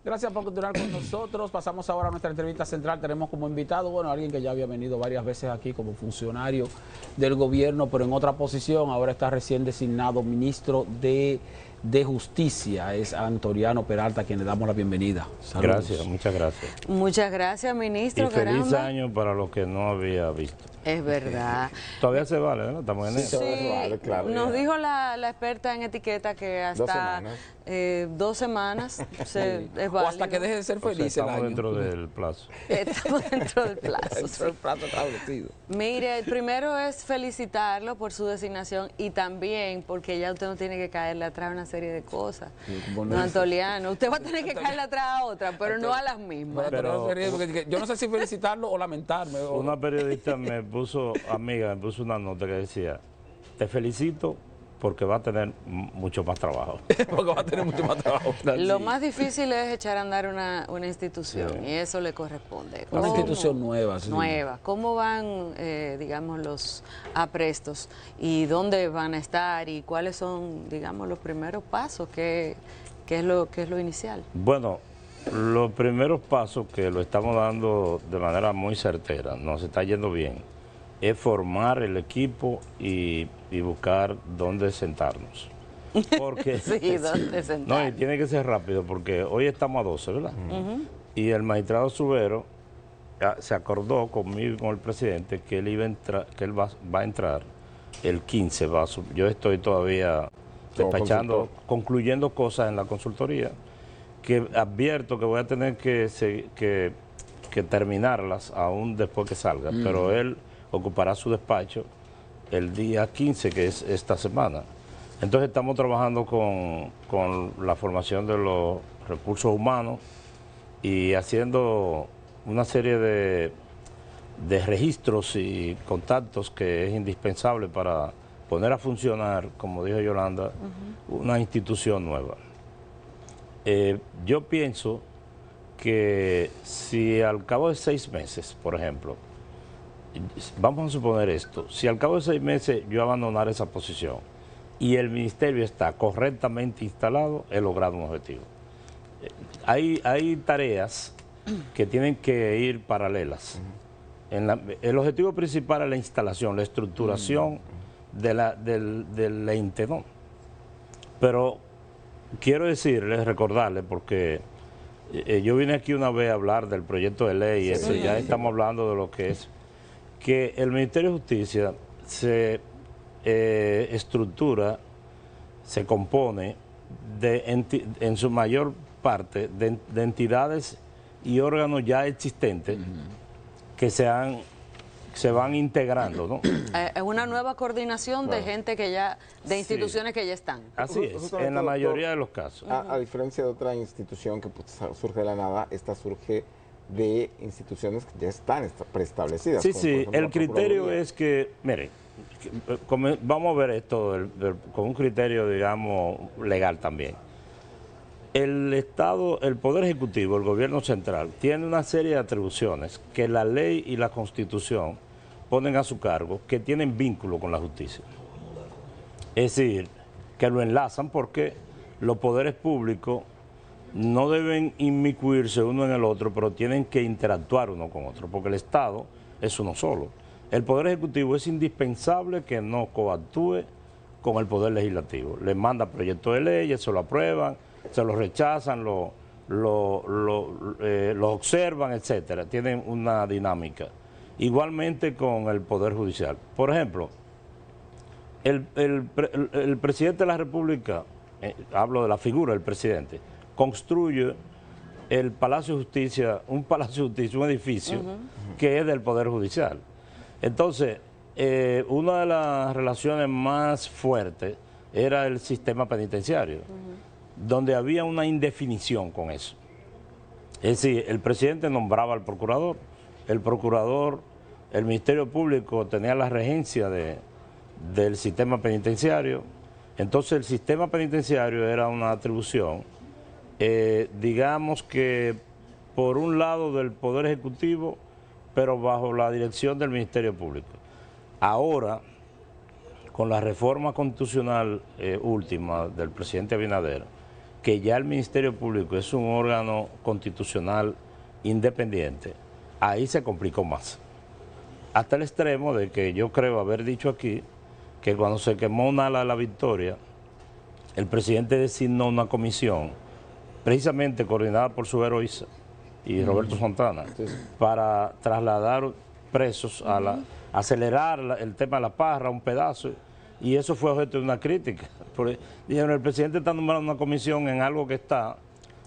Gracias por continuar con nosotros. Pasamos ahora a nuestra entrevista central. Tenemos como invitado, bueno, alguien que ya había venido varias veces aquí como funcionario del gobierno, pero en otra posición. Ahora está recién designado ministro de Justicia. Es Antoriano Peralta, a quien le damos la bienvenida. Saludos. Gracias, muchas gracias. Muchas gracias, ministro. Y feliz caramba. año para los que no había visto. Es verdad. Todavía se vale, ¿no? Estamos en Sí, enero. vale, claro, nos ya. dijo la experta en etiqueta que hasta 2 semanas es válido. O hasta que deje de ser O sea, feliz el estamos año. dentro del plazo. Estamos dentro del plazo. Dentro del plazo establecido. Mire, primero es felicitarlo por su designación y también porque ya usted no tiene que caerle atrás a una serie de cosas. Bueno, No, Antoliano, usted va a tener que caerle atrás a otra, pero no a las mismas. Pero yo no sé si felicitarlo o lamentarme. Una periodista me puso una nota que decía, te felicito porque va a tener mucho más trabajo. Porque va a tener mucho más trabajo. Lo más difícil es echar a andar una institución, Sí. y eso le corresponde. Una ¿Cómo? institución nueva. Sí. Nueva. ¿Cómo van, digamos, los aprestos y dónde van a estar y cuáles son, digamos, los primeros pasos? ¿Qué es lo inicial? Bueno, los primeros pasos que lo estamos dando de manera muy certera, nos está yendo bien, es formar el equipo y buscar dónde sentarnos. Porque, Sí, ¿dónde no, sentar? y tiene que ser rápido porque hoy estamos a 12, ¿verdad? Y el magistrado Subero se acordó conmigo y con el presidente que él iba a entrar, que él va a entrar el 15. Yo estoy todavía despachando, concluyendo cosas en la consultoría, que advierto que voy a tener que terminarlas aún después que salga, pero él ocupará su despacho el día 15, que es esta semana. Entonces estamos trabajando con la formación de los recursos humanos y haciendo una serie de registros y contactos que es indispensable para poner a funcionar, como dijo Yolanda, una institución nueva. Yo pienso que si al cabo de 6 meses, por ejemplo, vamos a suponer esto, si al cabo de 6 meses yo abandonar esa posición y el ministerio está correctamente instalado, he logrado un objetivo. Hay tareas que tienen que ir paralelas. El objetivo principal es la instalación, la estructuración del ente, ¿no? Pero quiero decirles, recordarles, porque yo vine aquí una vez a hablar del proyecto de ley, y eso, ya estamos hablando de lo que es, que el Ministerio de Justicia se estructura, se compone en su mayor parte de entidades y órganos ya existentes que se van integrando, ¿no? Es una nueva coordinación de gente que ya, de instituciones que ya están. Así es, en la mayoría de los casos. A diferencia de otra institución que surge de la nada, esta surge de instituciones que ya están preestablecidas. Sí, como, sí, por ejemplo, el la criterio Procuraduría. es que, mire, vamos a ver esto con un criterio, digamos, legal también. El Estado, el Poder Ejecutivo, el Gobierno Central, tiene una serie de atribuciones que la ley y la Constitución ponen a su cargo, que tienen vínculo con la justicia. Es decir, que lo enlazan porque los poderes públicos no deben inmiscuirse uno en el otro, pero tienen que interactuar uno con otro, porque el Estado es uno solo. El Poder Ejecutivo es indispensable que no coactúe con el Poder Legislativo. Le manda proyectos de leyes, se lo aprueban, se lo rechazan, lo observan, etcétera. Tienen una dinámica. Igualmente con el Poder Judicial. Por ejemplo, el presidente de la República, hablo de la figura del presidente, construye el Palacio de Justicia, un edificio que es del Poder Judicial. Entonces, una de las relaciones más fuertes era el sistema penitenciario, donde había una indefinición con eso. Es decir, el presidente nombraba al procurador, el Ministerio Público tenía la regencia del sistema penitenciario. Entonces el sistema penitenciario era una atribución, digamos que por un lado del Poder Ejecutivo, pero bajo la dirección del Ministerio Público. Ahora, con la reforma constitucional última del presidente Abinader que ya el Ministerio Público es un órgano constitucional independiente, ahí se complicó más. Hasta el extremo de que yo creo haber dicho aquí que cuando se quemó un ala de la Victoria, el presidente designó una comisión, precisamente coordinada por Subero Isa y Roberto Santana, para trasladar presos acelerar el tema de la Parra, un pedazo, y eso fue objeto de una crítica. Porque dijeron, el presidente está nombrando una comisión en algo que está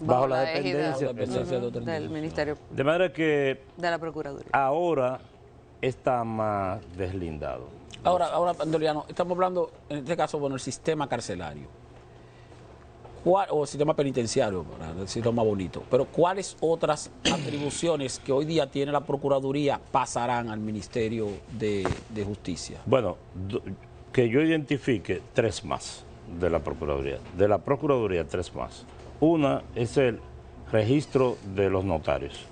bajo la dependencia del Ministerio de manera que de la Procuraduría. Ahora está más deslindado. Ahora, Andoliano, estamos hablando, en este caso, bueno, el sistema carcelario. O sistema penitenciario, para decirlo más bonito. Pero ¿cuáles otras atribuciones que hoy día tiene la Procuraduría pasarán al Ministerio de Justicia? Bueno, que yo identifique 3 más de la Procuraduría. De la Procuraduría, 3 más. Una es el registro de los notarios.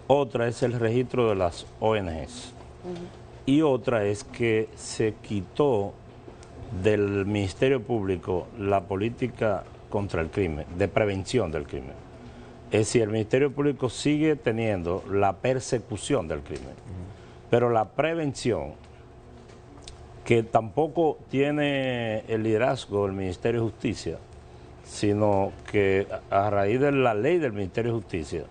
Otra es el registro de las ONGs. Y otra es que se quitó del Ministerio Público la política contra el crimen, de prevención del crimen. Es decir, el Ministerio Público sigue teniendo la persecución del crimen, pero la prevención, que tampoco tiene el liderazgo del Ministerio de Justicia, sino que a raíz de la ley del Ministerio de Justicia,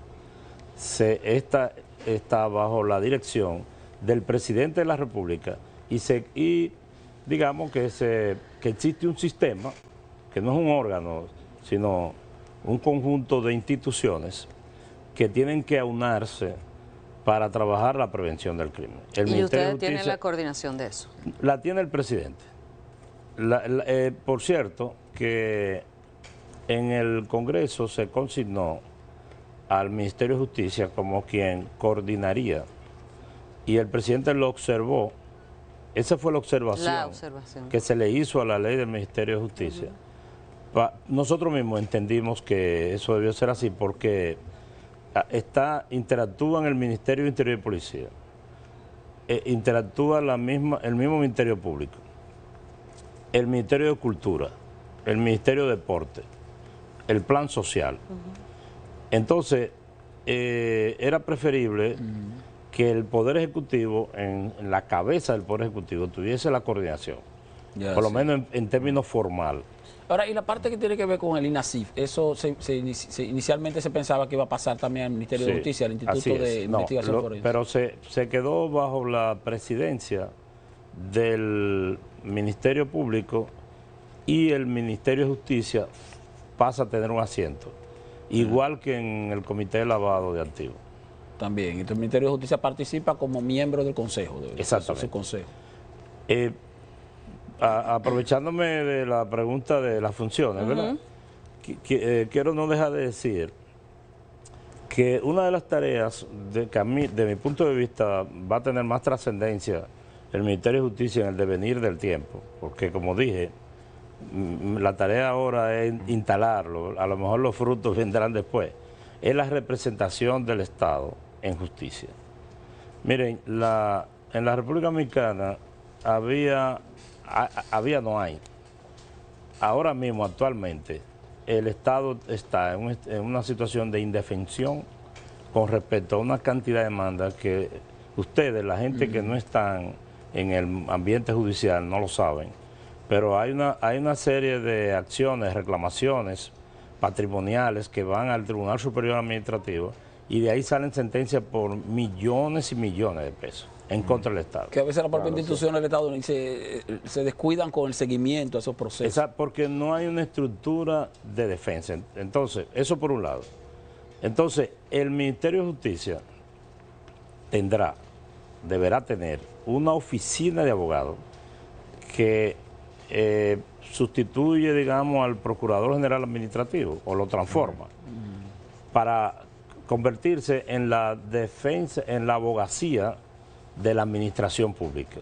está bajo la dirección del presidente de la República y digamos que existe un sistema que no es un órgano, sino un conjunto de instituciones que tienen que aunarse para trabajar la prevención del crimen. ¿Y ustedes tienen la coordinación de eso? La tiene el presidente. Por cierto, que en el Congreso se consignó al Ministerio de Justicia como quien coordinaría, y el presidente lo observó. Esa fue la observación que se le hizo a la ley del Ministerio de Justicia. Nosotros mismos entendimos que eso debió ser así porque interactúa en el Ministerio de Interior y Policía, interactúa el mismo Ministerio Público, el Ministerio de Cultura, el Ministerio de Deporte, el Plan Social. Entonces, era preferible que el Poder Ejecutivo, en la cabeza del Poder Ejecutivo, tuviese la coordinación, por lo menos en términos formal. Ahora, y la parte que tiene que ver con el INASIF, eso inicialmente se pensaba que iba a pasar también al Ministerio de Justicia, al Instituto de Investigación Forense. Pero se quedó bajo la presidencia del Ministerio Público y el Ministerio de Justicia pasa a tener un asiento, igual que en el Comité de Lavado de Activos. También, entonces el Ministerio de Justicia participa como miembro del Consejo. Exactamente. Su consejo. Aprovechándome de la pregunta de las funciones, ¿verdad? Quiero no dejar de decir que una de las tareas que a mí, de mi punto de vista, va a tener más trascendencia el Ministerio de Justicia en el devenir del tiempo, porque como dije, la tarea ahora es instalarlo, a lo mejor los frutos vendrán después, es la representación del Estado en justicia. Miren, en la República Dominicana no hay. Ahora mismo, actualmente, el Estado está en una situación de indefensión con respecto a una cantidad de demandas que ustedes, la gente que no están en el ambiente judicial, no lo saben, pero hay una serie de acciones, reclamaciones patrimoniales que van al Tribunal Superior Administrativo y de ahí salen sentencias por millones y millones de pesos en contra del Estado. Que a veces la propia institución del Estado se descuidan con el seguimiento a esos procesos. Porque no hay una estructura de defensa. Entonces, eso por un lado. Entonces, el Ministerio de Justicia deberá tener una oficina de abogados que sustituye, digamos, al Procurador General Administrativo, o lo transforma, para convertirse en la defensa, en la abogacía de la administración pública.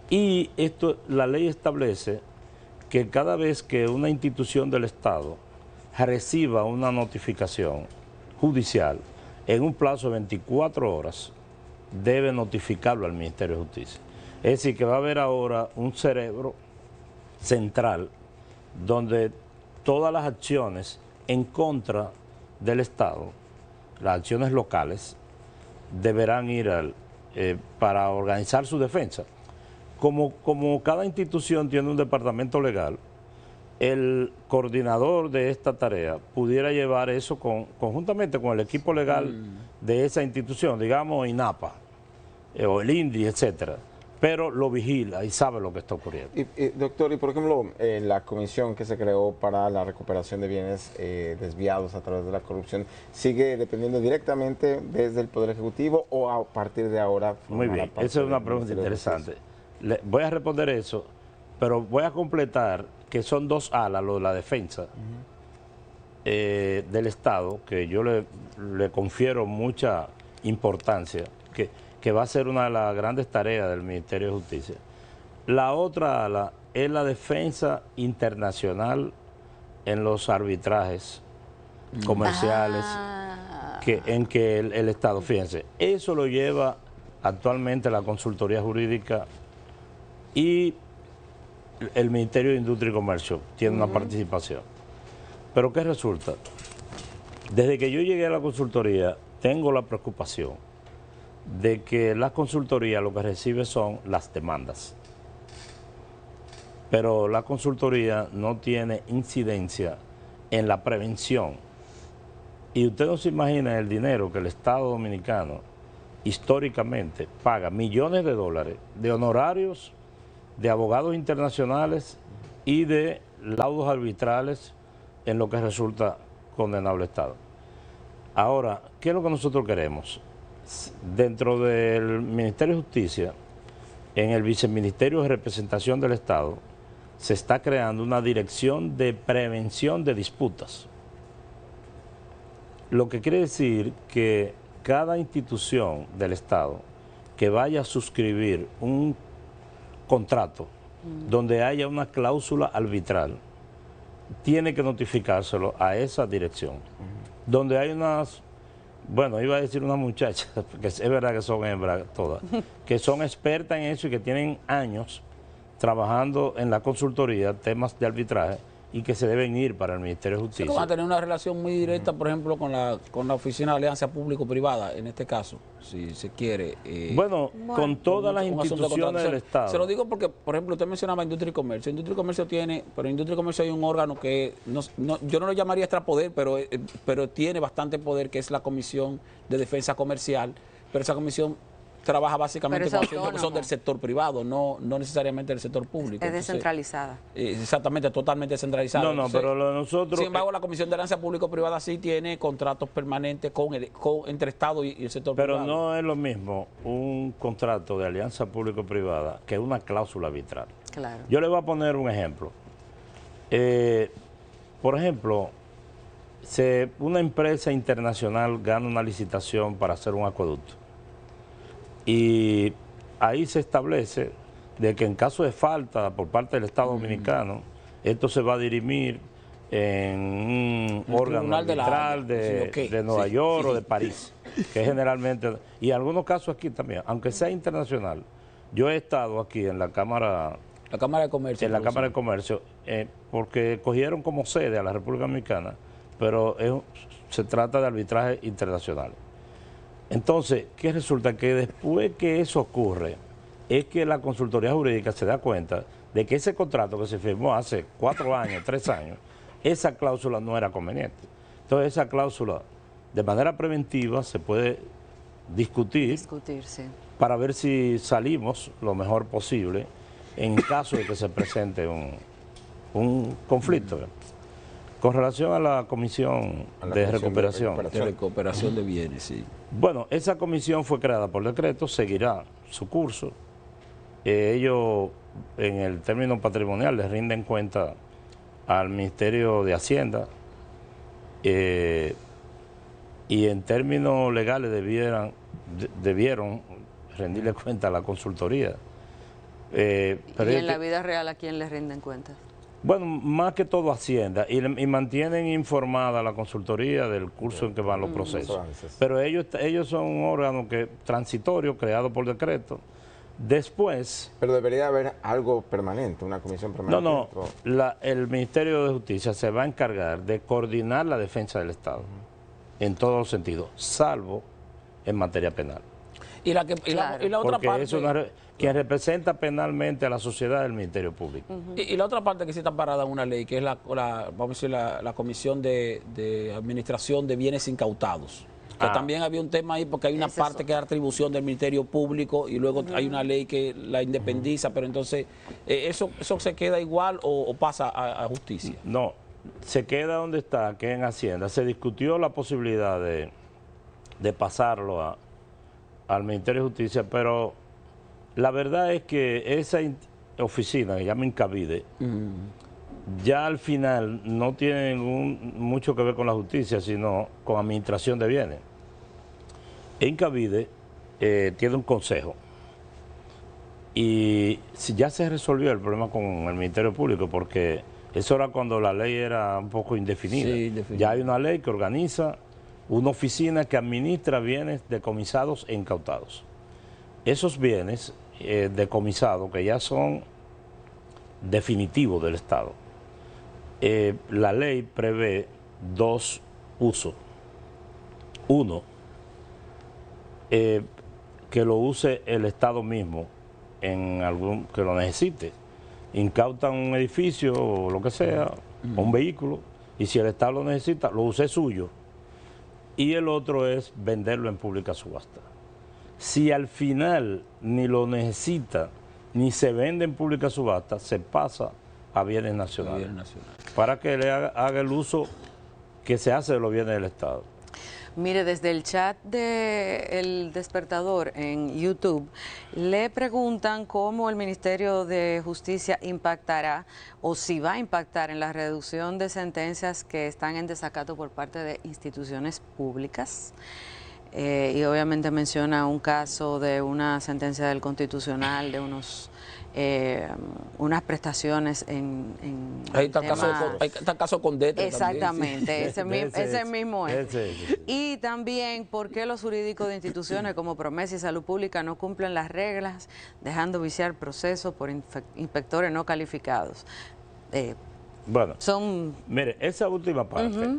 Y la ley establece que cada vez que una institución del Estado reciba una notificación judicial, en un plazo de 24 horas, debe notificarlo al Ministerio de Justicia. Es decir, que va a haber ahora un cerebro central donde todas las acciones en contra del Estado, las acciones locales, deberán ir para organizar su defensa. Como cada institución tiene un departamento legal, el coordinador de esta tarea pudiera llevar eso conjuntamente con el equipo legal de esa institución, digamos INAPA, o el INDI, etcétera, pero lo vigila y sabe lo que está ocurriendo. Doctor, y por ejemplo, la comisión que se creó para la recuperación de bienes desviados a través de la corrupción, ¿sigue dependiendo directamente desde el Poder Ejecutivo o a partir de ahora? Muy bien, esa es una pregunta interesante. Voy a responder eso, pero voy a completar que son dos alas, lo de la defensa del Estado, que yo le confiero mucha importancia, que va a ser una de las grandes tareas del Ministerio de Justicia. La otra ala es la defensa internacional en los arbitrajes comerciales en que el Estado, fíjense, eso lo lleva actualmente la Consultoría Jurídica y el Ministerio de Industria y Comercio tiene una participación. Pero ¿qué resulta? Desde que yo llegué a la consultoría, tengo la preocupación de que la consultoría lo que recibe son las demandas. Pero la consultoría no tiene incidencia en la prevención. Y usted no se imagina el dinero que el Estado Dominicano históricamente paga millones de dólares de honorarios de abogados internacionales y de laudos arbitrales en lo que resulta condenable Estado. Ahora, ¿qué es lo que nosotros queremos? Dentro del Ministerio de Justicia, en el Viceministerio de Representación del Estado, se está creando una dirección de prevención de disputas. Lo que quiere decir que cada institución del Estado que vaya a suscribir un contrato donde haya una cláusula arbitral, tiene que notificárselo a esa dirección. Donde hay unas, bueno, iba a decir una muchacha, porque es verdad que son hembras todas, que son expertas en eso y que tienen años trabajando en la consultoría, temas de arbitraje, y que se deben ir para el Ministerio de Justicia. Van a tener una relación muy directa, por ejemplo, con la Oficina de Alianza Público-Privada, en este caso, si se quiere. Bueno, con todas las instituciones del Estado. Se lo digo porque, por ejemplo, usted mencionaba Industria y Comercio. Industria y Comercio tiene, pero en Industria y Comercio hay un órgano que, yo no lo llamaría extrapoder, pero tiene bastante poder, que es la Comisión de Defensa Comercial, pero esa comisión trabaja básicamente con asuntos que son del sector privado, no necesariamente del sector público. Es descentralizada. Exactamente, totalmente descentralizada. No, entonces, pero nosotros... Sin embargo, la Comisión de Alianza Público-Privada sí tiene contratos permanentes entre Estado y el sector privado. Pero no es lo mismo un contrato de alianza público-privada que una cláusula arbitral. Claro. Yo le voy a poner un ejemplo. Por ejemplo, una empresa internacional gana una licitación para hacer un acueducto. Y ahí se establece de que en caso de falta por parte del Estado Dominicano, esto se va a dirimir en un órgano arbitral de Nueva York o de París, que es generalmente, y en algunos casos aquí también, aunque sea internacional. Yo he estado aquí en la Cámara de Comercio. En la Cámara de Comercio, porque cogieron como sede a la República Dominicana, pero se trata de arbitraje internacional. Entonces, ¿qué resulta? Que después que eso ocurre, es que la consultoría jurídica se da cuenta de que ese contrato que se firmó hace 4 años, 3 años, esa cláusula no era conveniente. Entonces, esa cláusula, de manera preventiva, se puede discutir Sí. Para ver si salimos lo mejor posible en caso de que se presente un conflicto. Con relación a la Comisión de Recuperación de Bienes, sí. Bueno, esa comisión fue creada por decreto, seguirá su curso. Ellos, en el término patrimonial, les rinden cuenta al Ministerio de Hacienda y en términos legales debieron rendirle cuenta a la consultoría. Pero ¿y en la vida real a quién les rinden cuentas? Bueno, más que todo Hacienda, y mantienen informada a la consultoría del curso en que van los procesos. Pero ellos son un órgano transitorio, creado por decreto, Después... Pero debería haber algo permanente, una comisión permanente. No, el Ministerio de Justicia se va a encargar de coordinar la defensa del Estado en todos los sentidos, salvo en materia penal. Y la otra Porque parte... es quien representa penalmente a la sociedad del Ministerio Público. Y la otra parte que sí está parada en una ley, que es vamos a decir, la Comisión de Administración de Bienes Incautados. Que también había un tema ahí porque hay una parte que es atribución del Ministerio Público y luego hay una ley que la independiza, pero entonces, ¿eso se queda igual o pasa a justicia? No, se queda donde está, que en Hacienda. Se discutió la posibilidad de pasarlo al Ministerio de Justicia, pero la verdad es que esa oficina que llama Incavide, ya al final no tiene mucho que ver con la justicia, sino con administración de bienes. Incavide tiene un consejo y ya se resolvió el problema con el Ministerio Público, porque eso era cuando la ley era un poco indefinida. Sí, indefinida. Ya hay una ley que organiza una oficina que administra bienes decomisados e incautados. Esos bienes decomisados, que ya son definitivos del Estado, la ley prevé dos usos. Uno, que lo use el Estado mismo en algún que lo necesite. Incautan un edificio o lo que sea, o un vehículo, y si el Estado lo necesita, lo use suyo. Y el otro es venderlo en pública subasta. Si al final ni lo necesita, ni se vende en pública subasta, se pasa a bienes nacionales. Para que le haga el uso que se hace de los bienes del Estado. Mire, desde el chat de El Despertador en YouTube, le preguntan cómo el Ministerio de Justicia impactará o si va a impactar en la reducción de sentencias que están en desacato por parte de instituciones públicas. Y obviamente menciona un caso de una sentencia del Constitucional de unas prestaciones en ahí está el caso Condete. Exactamente, ese mismo es. Y también por qué los jurídicos de instituciones como Promesa y Salud Pública no cumplen las reglas, dejando viciar procesos por inspectores no calificados. Bueno, mire, esa última parte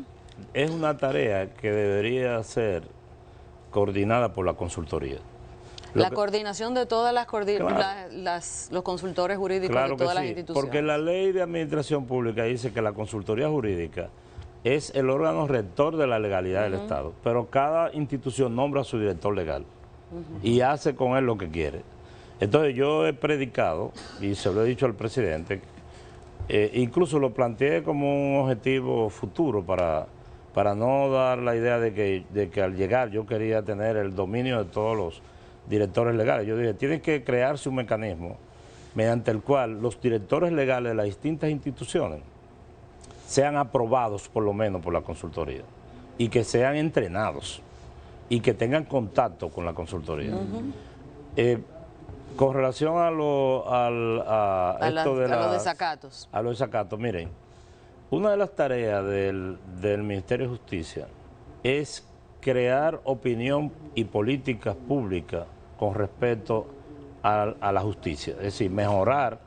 es una tarea que debería ser coordinada por la consultoría. La coordinación de todas los consultores jurídicos de todas las instituciones. Porque la ley de administración pública dice que la consultoría jurídica es el órgano rector de la legalidad del Estado, pero cada institución nombra a su director legal y hace con él lo que quiere. Entonces yo he predicado, y se lo he dicho al presidente, incluso lo planteé como un objetivo futuro para no dar la idea de que al llegar yo quería tener el dominio de todos los directores legales. Yo dije, tiene que crearse un mecanismo mediante el cual los directores legales de las distintas instituciones sean aprobados por lo menos por la consultoría y que sean entrenados y que tengan contacto con la consultoría. Con relación a los desacatos. A los desacatos, miren, una de las tareas del Ministerio de Justicia es crear opinión y políticas públicas con respecto a la justicia, es decir, mejorar.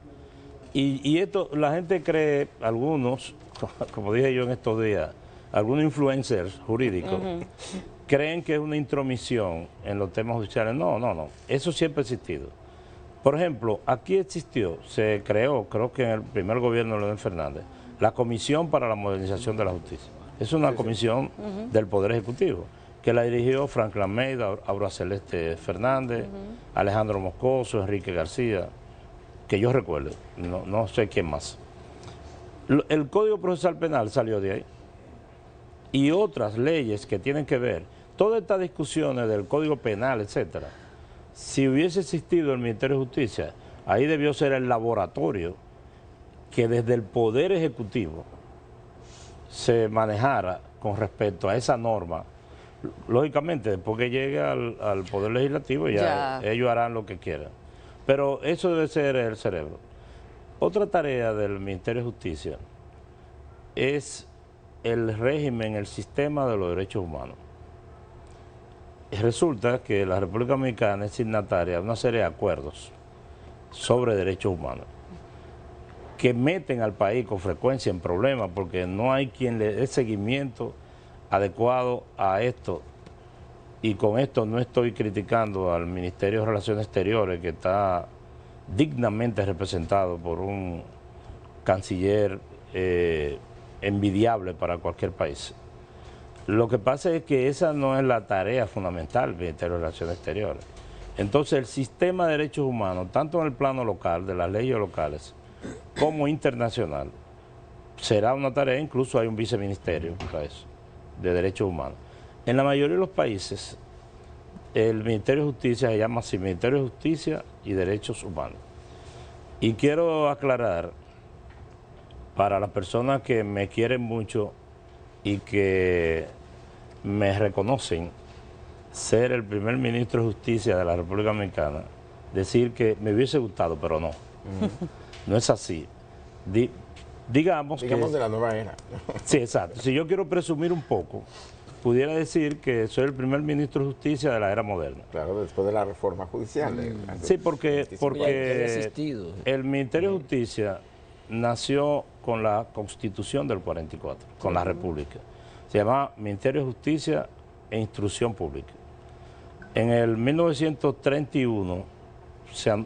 Y esto, la gente cree, algunos, como dije yo en estos días, algunos influencers jurídicos, creen que es una intromisión en los temas judiciales. No, eso siempre ha existido. Por ejemplo, aquí se creó, creo que en el primer gobierno de Leonel Fernández, la Comisión para la Modernización de la Justicia. Es una comisión del Poder Ejecutivo, que la dirigió Franklin Almeida, Aura Celeste Fernández, Alejandro Moscoso, Enrique García, que yo recuerdo, no sé quién más. El Código Procesal Penal salió de ahí. Y otras leyes que tienen que ver, todas estas discusiones del Código Penal, etcétera, si hubiese existido el Ministerio de Justicia, ahí debió ser el laboratorio que desde el Poder Ejecutivo se manejara con respecto a esa norma. Lógicamente, después que llegue al Poder Legislativo, ya ellos harán lo que quieran. Pero eso debe ser el cerebro. Otra tarea del Ministerio de Justicia es el régimen, el sistema de los derechos humanos. Resulta que la República Dominicana es signataria de una serie de acuerdos sobre derechos humanos, que meten al país con frecuencia en problemas porque no hay quien le dé seguimiento adecuado a esto. Y con esto no estoy criticando al Ministerio de Relaciones Exteriores, que está dignamente representado por un canciller envidiable para cualquier país. Lo que pasa es que esa no es la tarea fundamental del Ministerio de Relaciones Exteriores. Entonces el sistema de derechos humanos, tanto en el plano local, de las leyes locales, como internacional, será una tarea, incluso hay un viceministerio para eso, de derechos humanos. En la mayoría de los países, el Ministerio de Justicia se llama así, Ministerio de Justicia y Derechos Humanos. Y quiero aclarar, para las personas que me quieren mucho y que me reconocen ser el primer ministro de Justicia de la República Dominicana, decir que me hubiese gustado, pero no. No es así. Digamos de la nueva era. Sí, exacto. Si yo quiero presumir un poco, pudiera decir que soy el primer ministro de Justicia de la era moderna. Claro, después de la reforma judicial. Sí, porque el Ministerio de Justicia nació con la Constitución del 44, con la República. Se llamaba Ministerio de Justicia e Instrucción Pública. En el 1931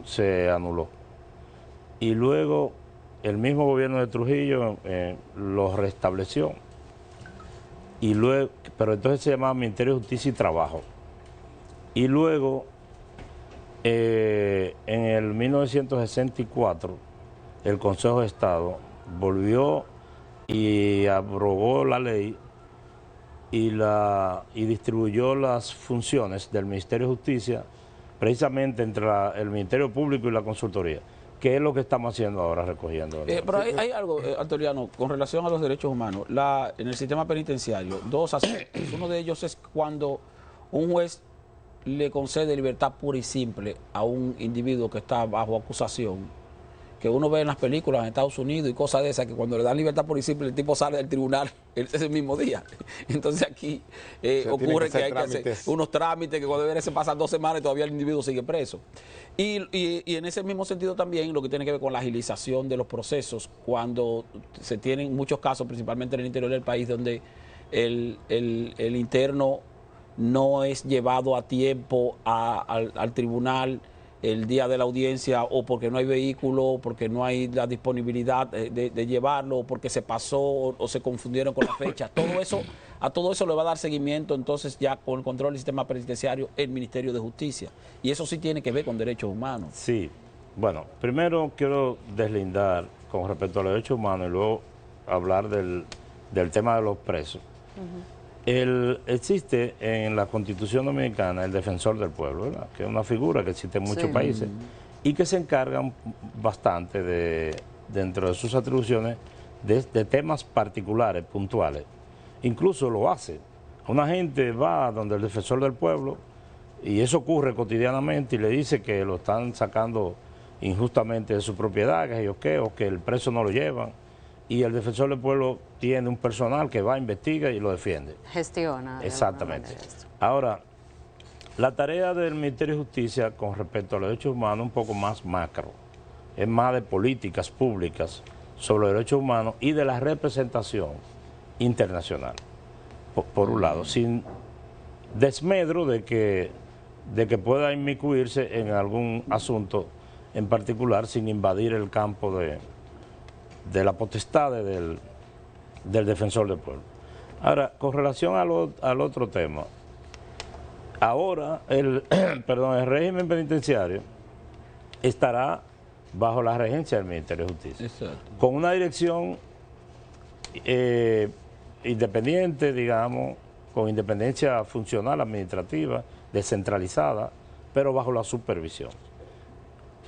se anuló. Y luego el mismo gobierno de Trujillo lo restableció. Y luego, pero entonces se llamaba Ministerio de Justicia y Trabajo. Y luego, en el 1964, el Consejo de Estado volvió y abrogó la ley y distribuyó las funciones del Ministerio de Justicia precisamente entre el Ministerio Público y la Consultoría, que es lo que estamos haciendo ahora, recogiendo. Pero hay algo, Antoliano, con relación a los derechos humanos. En el sistema penitenciario, dos aspectos. Uno de ellos es cuando un juez le concede libertad pura y simple a un individuo que está bajo acusación, que uno ve en las películas en Estados Unidos y cosas de esas, que cuando le dan libertad pura y simple el tipo sale del tribunal ese mismo día. Entonces aquí ocurre que hay que hacer unos trámites que cuando viene se pasan 2 semanas y todavía el individuo sigue preso. Y en ese mismo sentido también lo que tiene que ver con la agilización de los procesos, cuando se tienen muchos casos, principalmente en el interior del país, donde el interno no es llevado a tiempo al tribunal el día de la audiencia, o porque no hay vehículo, o porque no hay la disponibilidad de llevarlo, o porque se pasó o se confundieron con la fecha. A todo eso le va a dar seguimiento entonces ya con el control del sistema penitenciario el Ministerio de Justicia. Y eso sí tiene que ver con derechos humanos. Sí, bueno, primero quiero deslindar con respecto a los derechos humanos y luego hablar del tema de los presos. Existe en la Constitución Dominicana el defensor del pueblo, ¿verdad? Que es una figura que existe en muchos países y que se encargan bastante dentro de sus atribuciones de temas particulares, puntuales. Incluso lo hace. Una gente va donde el defensor del pueblo, y eso ocurre cotidianamente, y le dice que lo están sacando injustamente de su propiedad, o que el preso no lo llevan. Y el defensor del pueblo tiene un personal que va, investiga y lo defiende. Gestiona. Exactamente. Ahora, la tarea del Ministerio de Justicia con respecto a los derechos humanos es un poco más macro. Es más de políticas públicas sobre los derechos humanos y de la representación internacional, por un lado, sin desmedro de que pueda inmiscuirse en algún asunto en particular sin invadir el campo de la potestad del defensor del pueblo. Ahora, con relación al otro tema, ahora el régimen penitenciario estará bajo la regencia del Ministerio de Justicia. Exacto. Con una dirección independiente, digamos, con independencia funcional, administrativa, descentralizada, pero bajo la supervisión.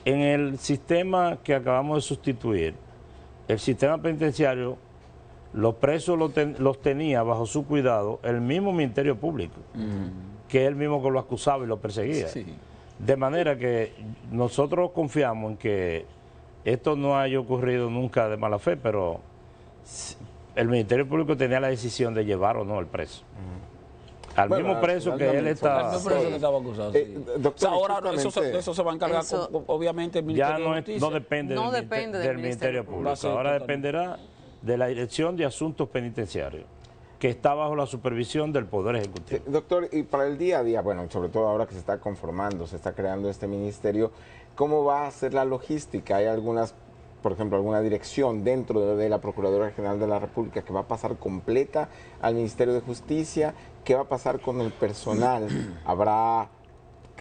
En el sistema que acabamos de sustituir, el sistema penitenciario, los presos los tenía bajo su cuidado el mismo Ministerio Público, que es el mismo que lo acusaba y lo perseguía. Sí. De manera que nosotros confiamos en que esto no haya ocurrido nunca de mala fe, pero el Ministerio Público tenía la decisión de llevar o no al preso. Al Bueno, mismo precio que él Al está... mismo precio que estaba acusado. Sí. Doctor, O sea, ahora justamente- eso se va a encargar, obviamente, el Ya Ministerio no, de Justicia. no depende, No del, depende del del Ministerio Ministerio Público. Va a ser Ahora totalmente. dependerá de la Dirección de Asuntos Penitenciarios, que está bajo la supervisión del Poder Ejecutivo. Doctor, y para el día a día, bueno, sobre todo ahora que se está conformando, se está creando este ministerio, ¿cómo va a ser la logística? ¿Hay algunas, por ejemplo, alguna dirección dentro de la Procuraduría General de la República que va a pasar completa al Ministerio de Justicia? ¿Qué va a pasar con el personal? ¿Habrá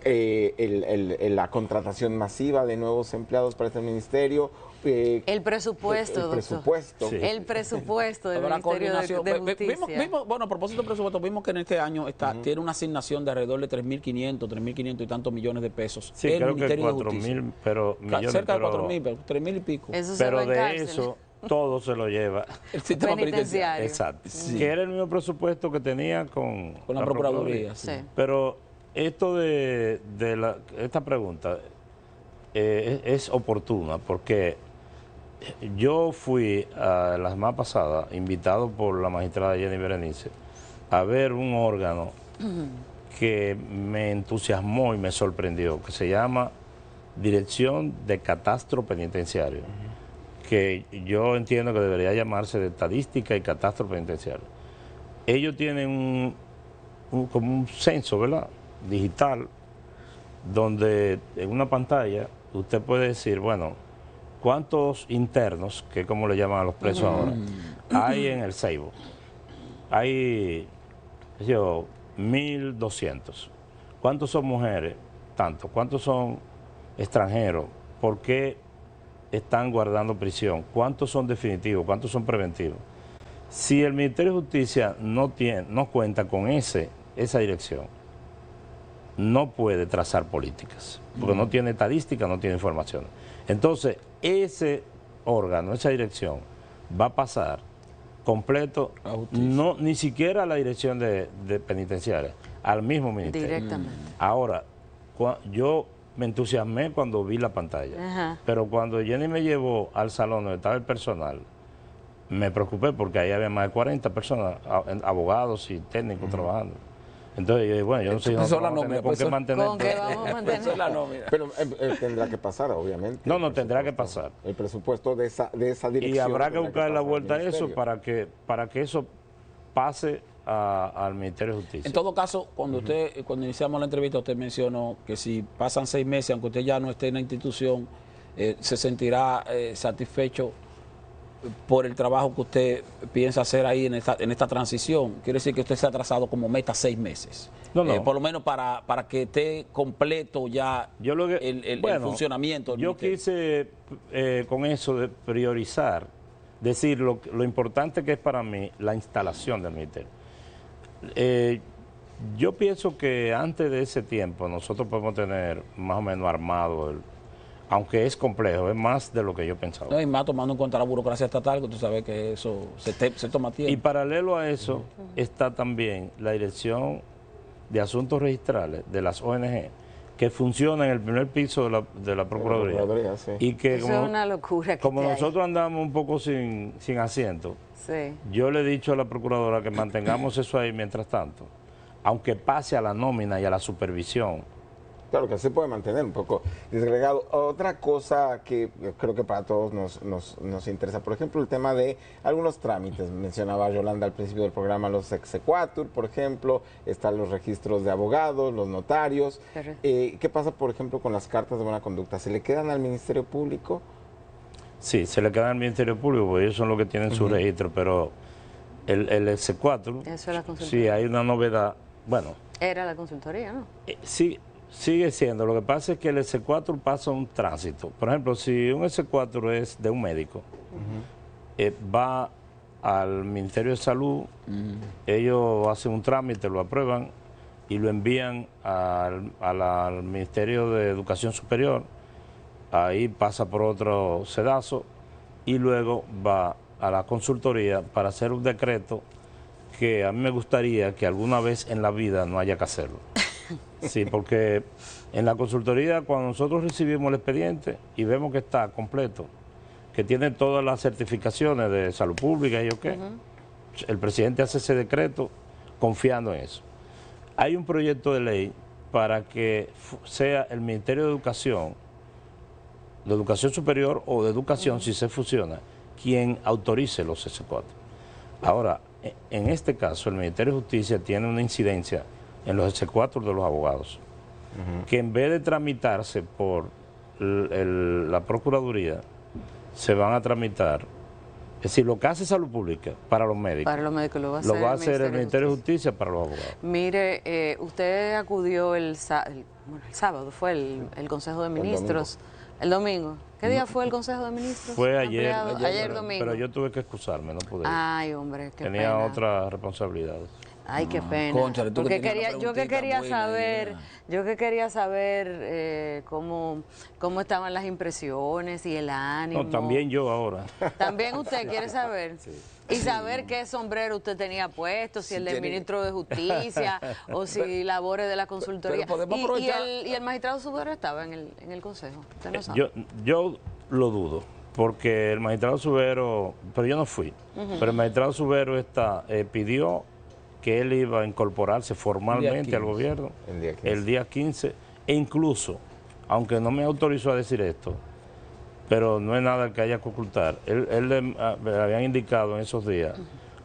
la contratación masiva de nuevos empleados para este ministerio? El presupuesto, el doctor. presupuesto. Sí. El presupuesto del Habrá Ministerio coordinación. de Justicia. Bueno, a propósito del presupuesto, vimos que en este año tiene una asignación de alrededor de 3.500 y tantos millones de pesos. Sí, el creo que Ministerio de 4.000 Justicia. millones, Cerca de pero, 4.000, pero 3.000 y pico. Eso se pero va en de cárcel. eso todo se lo lleva. El sistema Penitenciario. penitenciario. Exacto. Que era el mismo presupuesto que tenía con Con la Procuraduría. Sí. Pero esto esta pregunta es oportuna porque yo fui la semana pasada invitado por la magistrada Jenny Berenice a ver un órgano que me entusiasmó y me sorprendió, que se llama Dirección de Catastro Penitenciario, que yo entiendo que debería llamarse de Estadística y Catastro Penitenciario. Ellos tienen como un censo, ¿verdad?, digital, donde en una pantalla usted puede decir, bueno, ¿cuántos internos, que es como le llaman a los presos ahora, hay en el Seibo? Hay, qué sé yo, 1.200. ¿Cuántos son mujeres? Tanto. ¿Cuántos son extranjeros? ¿Por qué están guardando prisión? ¿Cuántos son definitivos? ¿Cuántos son preventivos? Si el Ministerio de Justicia no cuenta con esa dirección, no puede trazar políticas, porque no tiene estadística, no tiene información. Entonces, ese órgano, esa dirección, va a pasar completo, ni siquiera a la dirección de penitenciaria, al mismo ministerio. Directamente. Ahora, yo me entusiasmé cuando vi la pantalla, Ajá. pero cuando Jenny me llevó al salón donde estaba el personal, me preocupé porque ahí había más de 40 personas, abogados y técnicos trabajando. Entonces yo dije, bueno, yo no sé si Eso no la vamos a tener nómina, con pues qué eso- mantener. ¿Con qué vamos a mantener? Eso es la nómina. Pero tendrá que pasar, obviamente. No, el tendrá que presupuesto. pasar. El presupuesto de esa dirección. Y habrá que tendrá buscar la pasar al vuelta a eso ministerio. para que eso pase al Ministerio de Justicia. En todo caso, cuando iniciamos la entrevista, usted mencionó que si pasan 6 meses, aunque usted ya no esté en la institución, se sentirá satisfecho por el trabajo que usted piensa hacer ahí en esta transición. Quiere decir que usted se ha trazado como meta 6 meses. No, no. Por lo menos para que esté completo ya Yo lo que, el funcionamiento del yo ministerio. quise con eso de priorizar, decir lo importante que es para mí la instalación del ministerio. Yo pienso que antes de ese tiempo nosotros podemos tener más o menos armado, aunque es complejo, es más de lo que yo pensaba. No, y más tomando en cuenta la burocracia estatal, que tú sabes que eso se toma tiempo. Y paralelo a eso está también la Dirección de Asuntos Registrales de las ONG, que funciona en el primer piso de la Procuraduría. Procuraduría, sí. Y que Eso es una locura. Que como esté ahí. nosotros andamos un poco sin asiento, Sí. yo le he dicho a la Procuradora que mantengamos eso ahí mientras tanto, aunque pase a la nómina y a la supervisión. Claro que se puede mantener un poco desagregado. Otra cosa que yo creo que para todos nos interesa, por ejemplo, el tema de algunos trámites. Mencionaba Yolanda al principio del programa los exequatur, por ejemplo, están los registros de abogados, los notarios. Correcto. ¿Qué pasa, por ejemplo, con las cartas de buena conducta? ¿Se le quedan al Ministerio Público? Sí, se le queda al Ministerio Público, porque ellos son los que tienen su registro, pero el exequatur, Eso es la sí, consultoría. hay una novedad. Bueno, Era la consultoría, ¿no? sí, sigue siendo. Lo que pasa es que el exequatur pasa un tránsito. Por ejemplo, si un exequatur es de un médico, va al Ministerio de Salud, ellos hacen un trámite, lo aprueban y lo envían al Ministerio de Educación Superior. Ahí pasa por otro sedazo y luego va a la consultoría para hacer un decreto que a mí me gustaría que alguna vez en la vida no haya que hacerlo. Sí, porque en la consultoría, cuando nosotros recibimos el expediente y vemos que está completo, que tiene todas las certificaciones de salud pública y yo qué, el presidente hace ese decreto confiando en eso. hay un proyecto de ley para que sea el Ministerio de Educación Superior o de Educación, si se fusiona, quien autorice los S4. Ahora, en este caso, el Ministerio de Justicia tiene una incidencia en los S4 de los abogados, que en vez de tramitarse por la Procuraduría, se van a tramitar. Es decir, lo que hace Salud Pública para los médicos. Para los médicos lo va a hacer el Ministerio de Justicia para los abogados. Mire, usted acudió el sábado, fue el Consejo de Ministros. El domingo. ¿Qué día fue el Consejo de Ministros? Fue ayer. Ayer domingo. Pero yo tuve que excusarme, no pude ir. Ay, hombre, qué Tenía pena. otras responsabilidades. Ay, qué pena. Cónchale, tú Porque que yo que quería saber cómo estaban las impresiones y el ánimo. No, también yo ahora. También usted quiere saber. Sí. Y saber qué sombrero usted tenía puesto, si el del ministro de Justicia o si labores de la consultoría. Y el magistrado Subero estaba en el consejo. ¿Usted no sabe? Yo lo dudo, porque el magistrado Subero, pero yo no fui, pero el magistrado Subero pidió que él iba a incorporarse formalmente al gobierno el día 15, e incluso, aunque no me autorizó a decir esto, pero no es nada que haya que ocultar, él le habían indicado en esos días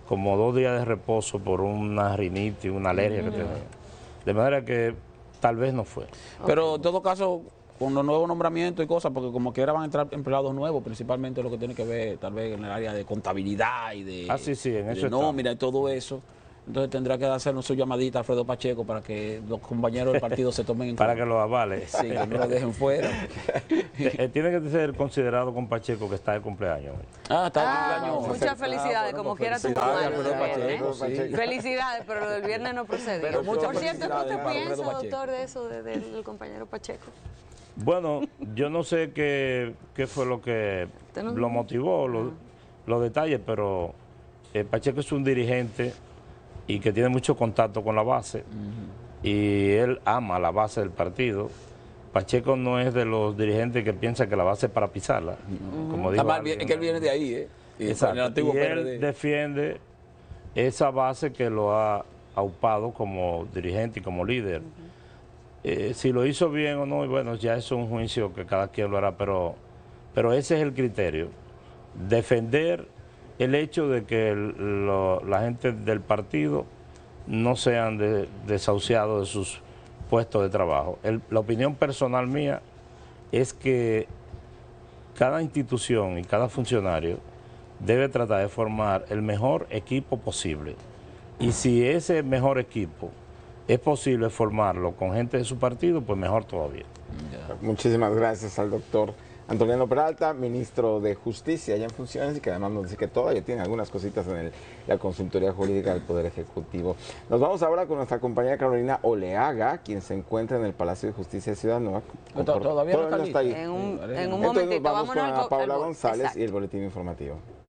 como 2 días de reposo por una rinitis, una alergia que tenía, de manera que tal vez no fue. Pero en todo caso, con los nuevos nombramientos y cosas, porque como quiera van a entrar empleados nuevos, principalmente lo que tiene que ver tal vez en el área de contabilidad y de, en eso nómina y todo eso. Entonces tendrá que hacernos su llamadita a Alfredo Pacheco para que los compañeros del partido se tomen en cuenta. Para que lo avale. Sí, que no lo dejen fuera. Tiene que ser considerado con Pacheco que está de cumpleaños. Está de cumpleaños. Muchas felicidades, como quiera tu mamá. Felicidades, pero lo del viernes no procede. Por cierto, ¿qué usted piensa, doctor, de eso del compañero Pacheco? Bueno, yo no sé qué fue lo que lo motivó, los detalles, pero Pacheco es un dirigente y que tiene mucho contacto con la base, y él ama la base del partido. Pacheco no es de los dirigentes que piensa que la base es para pisarla, como digo. Es que él viene de ahí, Exacto. Y él defiende esa base que lo ha aupado como dirigente y como líder. Si lo hizo bien o no, bueno, ya es un juicio que cada quien lo hará, pero ese es el criterio. Defender el hecho de que la gente del partido no sean desahuciados de sus puestos de trabajo. La opinión personal mía es que cada institución y cada funcionario debe tratar de formar el mejor equipo posible. Y si ese mejor equipo es posible formarlo con gente de su partido, pues mejor todavía. Muchísimas gracias al doctor Antoniano Peralta, ministro de Justicia, ya en funciones, y que además nos dice que todavía tiene algunas cositas en la consultoría jurídica del Poder Ejecutivo. Nos vamos ahora con nuestra compañera Carolina Oleaga, quien se encuentra en el Palacio de Justicia de Ciudad Nueva. Todavía no está ahí. En un Entonces momentito, vamos con Ana Paula González Exacto. y el boletín informativo.